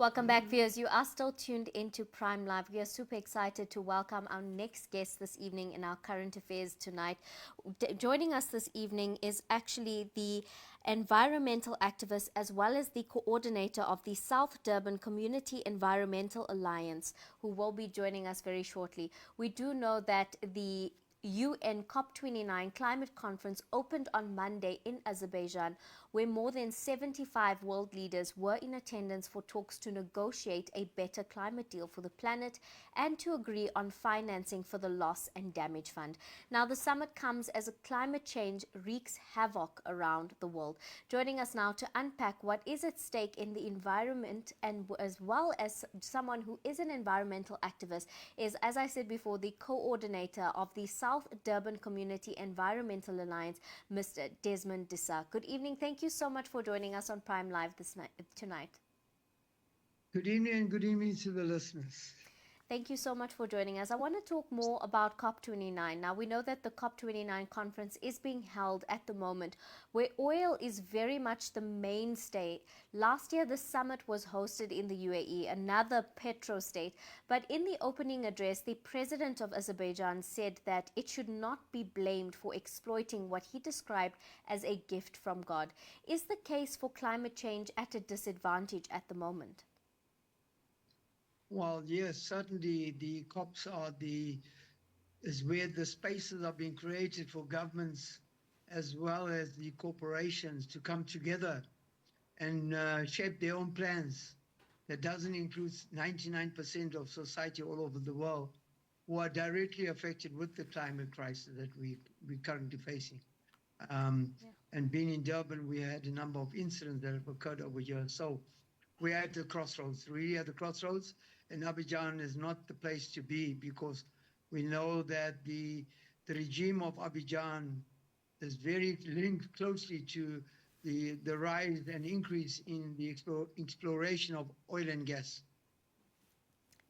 Welcome back, viewers. You are still tuned into Prime Live. We are super excited to welcome our next guest this evening in our current affairs tonight. Joining us this evening is actually the environmental activist as well as the coordinator of the South Durban Community Environmental Alliance, who will be joining us very shortly. We do know that the UN COP29 climate conference opened on Monday in Azerbaijan, where more than 75 world leaders were in attendance for talks to negotiate a better climate deal for the planet and to agree on financing for the loss and damage fund. Now, the summit comes as climate change wreaks havoc around the world. Joining us now to unpack what is at stake in the environment, and as well as someone who is an environmental activist, is, as I said before, the coordinator of the South Durban Community Environmental Alliance, Mr. Desmond D'sa. Good evening. Thank you so much for joining us on Prime Live tonight. Good evening and good evening to the listeners. Thank you so much for joining us. I want to talk more about COP29. Now, we know that the COP29 conference is being held at the moment, where oil is very much the mainstay. Last year, the summit was hosted in the UAE, another petro state. But in the opening address, the president of Azerbaijan said that it should not be blamed for exploiting what he described as a gift from God. Is the case for climate change at a disadvantage at the moment? Well, yes, certainly the COPs is where the spaces are being created for governments as well as the corporations to come together and shape their own plans. That doesn't include 99% of society all over the world who are directly affected with the climate crisis that we're currently facing. And being in Durban, we had a number of incidents that have occurred over here. So we're at the crossroads, really at the crossroads. And Abidjan is not the place to be because we know that the regime of Abidjan is very linked closely to the rise and increase in the exploration of oil and gas.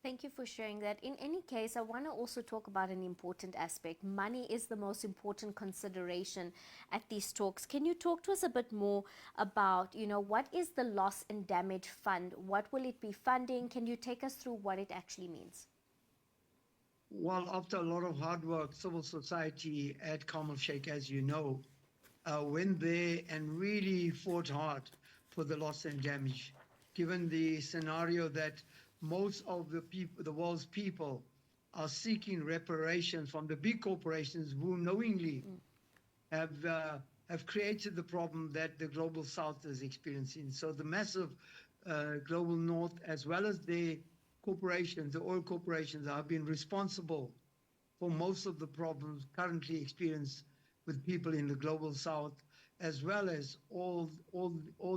Thank you for sharing that. In any case, I want to also talk about an important aspect. Money is the most important consideration at these talks. Can you talk to us a bit more about, what is the loss and damage fund? What will it be funding? Can you take us through what it actually means? Well, after a lot of hard work, civil society at Sharm el-Sheikh, as you know, went there and really fought hard for the loss and damage, given the scenario that most of the world's people are seeking reparations from the big corporations who knowingly have created the problem that the global south is experiencing. So the massive global north, as well as the corporations, the oil corporations, have been responsible for most of the problems currently experienced with people in the global south, as well as all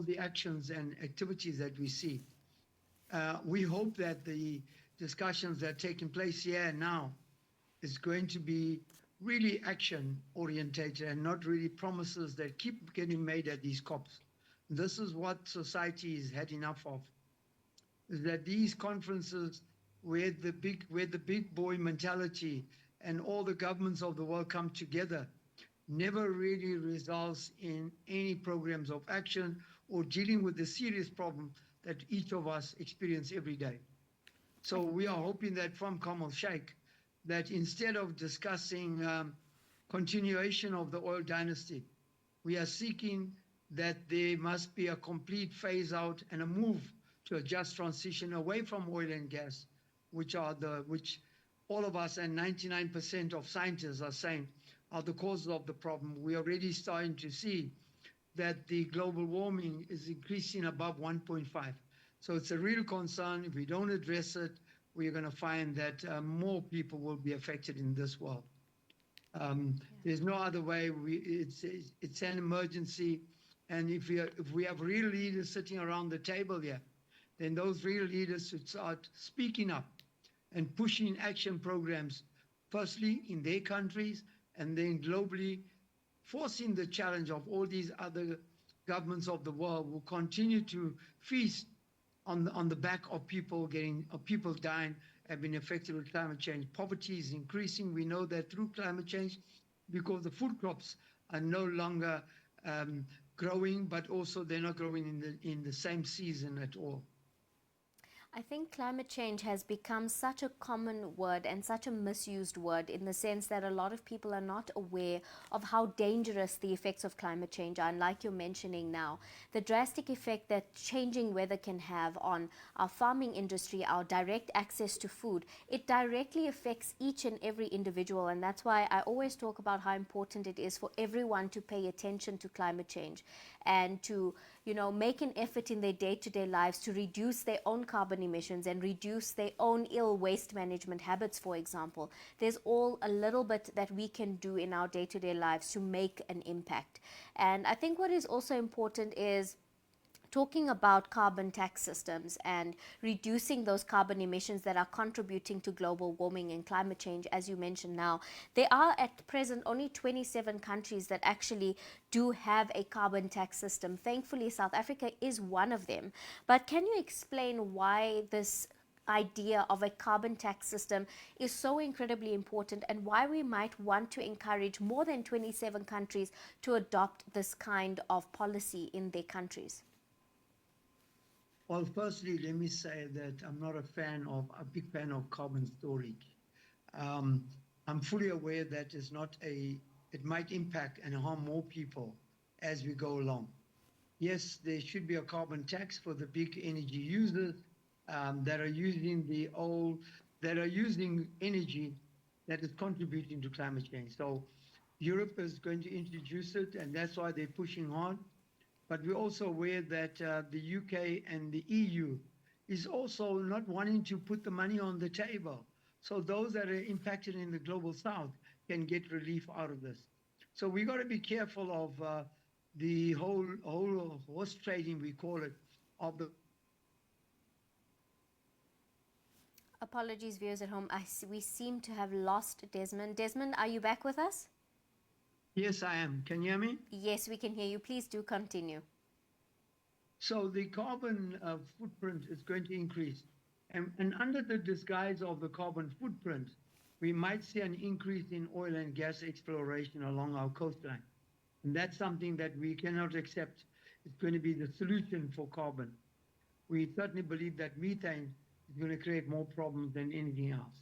the actions and activities that we see. We hope that the discussions that are taking place here now is going to be really action orientated and not really promises that keep getting made at these COPs. This is what society has had enough of, is that these conferences where the big boy mentality and all the governments of the world come together never really results in any programs of action or dealing with the serious problem that each of us experience every day. So we are hoping that from Sharm el-Sheikh, that instead of discussing continuation of the oil dynasty, we are seeking that there must be a complete phase out and a move to a just transition away from oil and gas, which all of us and 99% of scientists are saying are the causes of the problem. We're already starting to see that the global warming is increasing above 1.5. So it's a real concern. If we don't address it, we're going to find that more people will be affected in this world. There's no other way. It's an emergency. And if we have real leaders sitting around the table here, then those real leaders should start speaking up and pushing action programs, firstly in their countries and then globally, forcing the challenge of all these other governments of the world will continue to feast on the back of people dying and being affected with climate change. Poverty is increasing. We know that through climate change, because the food crops are no longer growing, but also they're not growing in the same season at all. I think climate change has become such a common word and such a misused word in the sense that a lot of people are not aware of how dangerous the effects of climate change are. And like you're mentioning now, the drastic effect that changing weather can have on our farming industry, our direct access to food, it directly affects each and every individual. And that's why I always talk about how important it is for everyone to pay attention to climate change and to, make an effort in their day-to-day lives to reduce their own carbon emissions and reduce their own ill waste management habits, for example. There's all a little bit that we can do in our day-to-day lives to make an impact. And I think what is also important is talking about carbon tax systems and reducing those carbon emissions that are contributing to global warming and climate change. As you mentioned now, there are at present only 27 countries that actually do have a carbon tax system. Thankfully, South Africa is one of them. But can you explain why this idea of a carbon tax system is so incredibly important and why we might want to encourage more than 27 countries to adopt this kind of policy in their countries? Well, firstly, let me say that I'm not a big fan of carbon storage. Um, I'm fully aware that it might impact and harm more people as we go along. Yes, there should be a carbon tax for the big energy users that are using that are using energy that is contributing to climate change. So Europe is going to introduce it, and that's why they're pushing hard. But we're also aware that the UK and the EU is also not wanting to put the money on the table. So those that are impacted in the global south can get relief out of this. So we got to be careful of the whole horse trading, we call it, of the. Apologies, viewers at home. We seem to have lost Desmond. Desmond, are you back with us? Yes, I am. Can you hear me? Yes, we can hear you. Please do continue. So the carbon footprint is going to increase. And under the disguise of the carbon footprint, we might see an increase in oil and gas exploration along our coastline. And that's something that we cannot accept. It's going to be the solution for carbon. We certainly believe that methane is going to create more problems than anything else.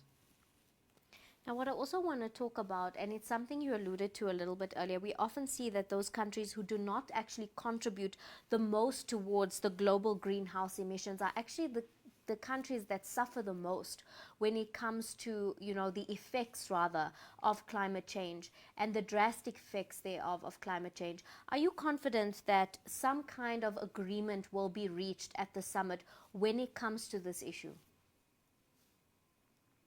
Now, what I also want to talk about, and it's something you alluded to a little bit earlier, we often see that those countries who do not actually contribute the most towards the global greenhouse emissions are actually the countries that suffer the most when it comes to, the effects rather of climate change and the drastic effects thereof of climate change. Are you confident that some kind of agreement will be reached at the summit when it comes to this issue?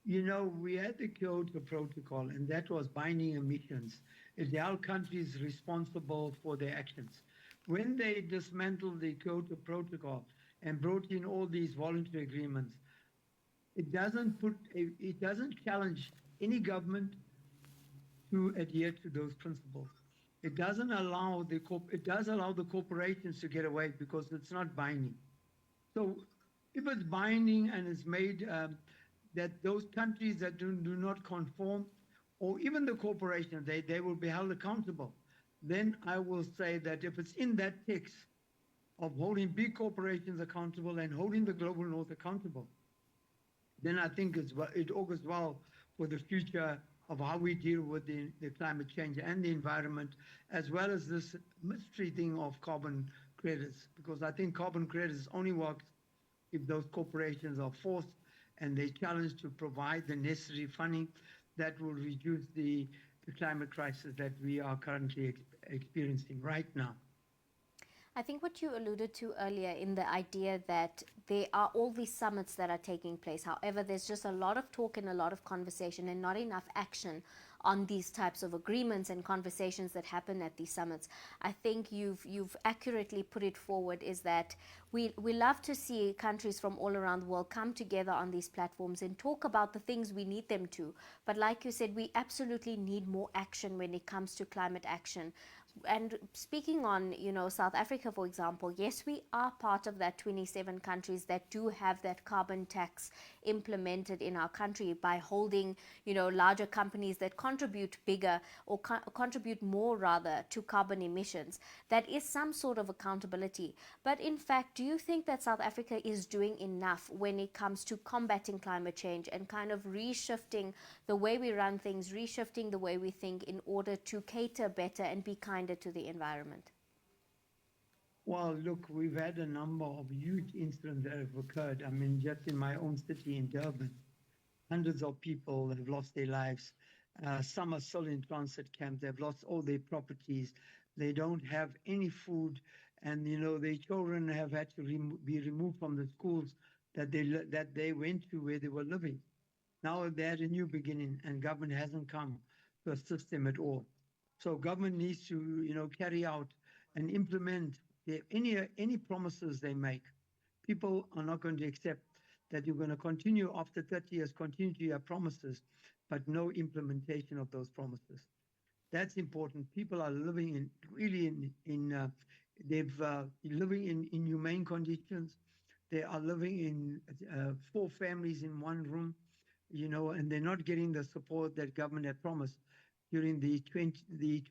We had the Kyoto Protocol, and that was binding emissions. It's our countries responsible for their actions. When they dismantled the Kyoto Protocol and brought in all these voluntary agreements, it doesn't challenge any government to adhere to those principles. It doesn't allow it does allow the corporations to get away because it's not binding. So if it's binding and it's made that those countries that do not conform, or even the corporation, they will be held accountable, then I will say that if it's in that text of holding big corporations accountable and holding the global north accountable, then I think it augurs well for the future of how we deal with the climate change and the environment, as well as this mystery thing of carbon credits, because I think carbon credits only works if those corporations are forced and they challenge to provide the necessary funding that will reduce the climate crisis that we are currently experiencing right now. I think what you alluded to earlier in the idea that there are all these summits that are taking place. However, there's just a lot of talk and a lot of conversation and not enough action on these types of agreements and conversations that happen at these summits. I think you've accurately put it forward, is that we love to see countries from all around the world come together on these platforms and talk about the things we need them to. But like you said, we absolutely need more action when it comes to climate action. and speaking on, South Africa, for example, yes, we are part of that 27 countries that do have that carbon tax implemented in our country by holding, larger companies that contribute bigger or contribute more rather to carbon emissions. That is some sort of accountability. But in fact, do you think that South Africa is doing enough when it comes to combating climate change and kind of reshifting the way we run things, reshifting the way we think in order to cater better and be kinder to the environment? Well, look, we've had a number of huge incidents that have occurred. I mean, just in my own city in Durban, hundreds of people have lost their lives. Some are still in transit camps. They've lost all their properties. They don't have any food, and their children have had to be removed from the schools that they went to where they were living. Now they had a new beginning, and government hasn't come to assist them at all. So government needs to carry out and implement any promises they make. People are not going to accept that you're going to continue after 30 years, continue to your promises, but no implementation of those promises. That's important. People are living in really they've living in inhumane conditions. They are living in 4 families in one room, and they're not getting the support that government had promised during the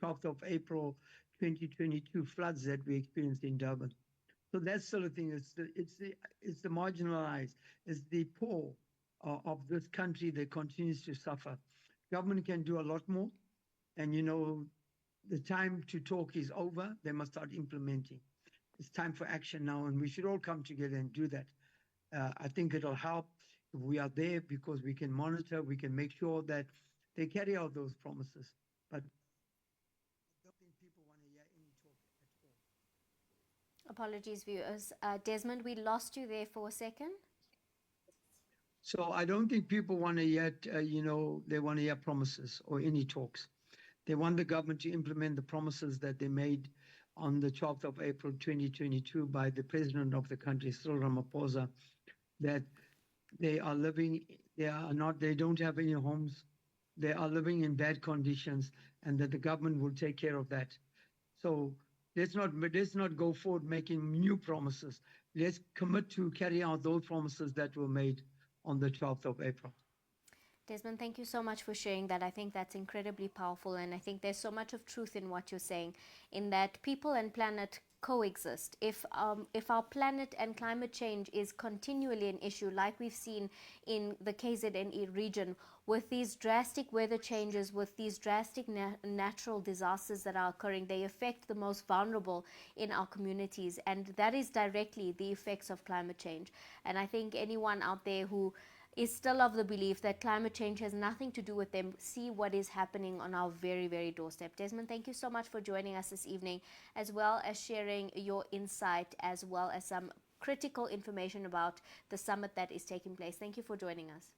12th of April 2022 floods that we experienced in Durban. So that's sort of thing. It's the marginalized, it's the poor of this country that continues to suffer. Government can do a lot more, and the time to talk is over. They must start implementing. It's time for action now, and we should all come together and do that. I think it'll help if we are there because we can monitor, we can make sure that they carry out those promises. But I don't think people want to hear any talk at all. Apologies, viewers. Desmond, we lost you there for a second. So I don't think people want to yet, they want to hear promises or any talks. They want the government to implement the promises that they made on the 12th of April 2022 by the president of the country, Cyril Ramaphosa, that they don't have any homes, they are living in bad conditions, and that the government will take care of that. So let's not go forward making new promises. Let's commit to carry out those promises that were made on the 12th of April. Desmond, thank you so much for sharing that. I think that's incredibly powerful, and I think there's so much of truth in what you're saying, in that people and planet coexist. If our planet and climate change is continually an issue, like we've seen in the KZN region, with these drastic weather changes, with these drastic natural disasters that are occurring, they affect the most vulnerable in our communities, and that is directly the effects of climate change. And I think anyone out there who is still of the belief that climate change has nothing to do with them, see what is happening on our very, very doorstep. Desmond, thank you so much for joining us this evening, as well as sharing your insight, as well as some critical information about the summit that is taking place. Thank you for joining us.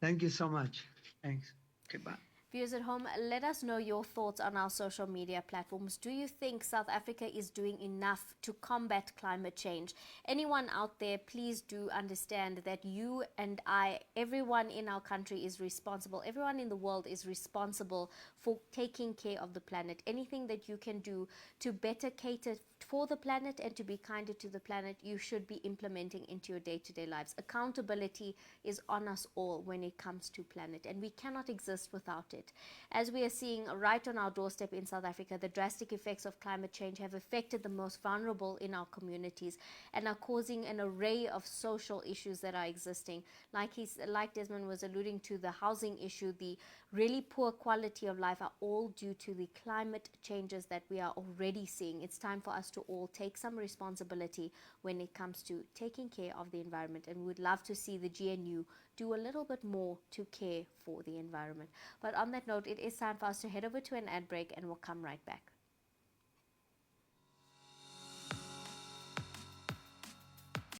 Thank you so much. Thanks. Goodbye. Viewers at home, let us know your thoughts on our social media platforms. Do you think South Africa is doing enough to combat climate change? Anyone out there, please do understand that you and I, everyone in our country is responsible. Everyone in the world is responsible for taking care of the planet. Anything that you can do to better cater for the planet and to be kinder to the planet, you should be implementing into your day-to-day lives. Accountability is on us all when it comes to planet, and we cannot exist without it. As we are seeing right on our doorstep in South Africa, the drastic effects of climate change have affected the most vulnerable in our communities and are causing an array of social issues that are existing. Like Desmond was alluding to, the housing issue, the really poor quality of life are all due to the climate changes that we are already seeing. It's time for us to all take some responsibility when it comes to taking care of the environment, and we would love to see the GNU do a little bit more to care for the environment. But on that note, it is time for us to head over to an ad break, and we'll come right back.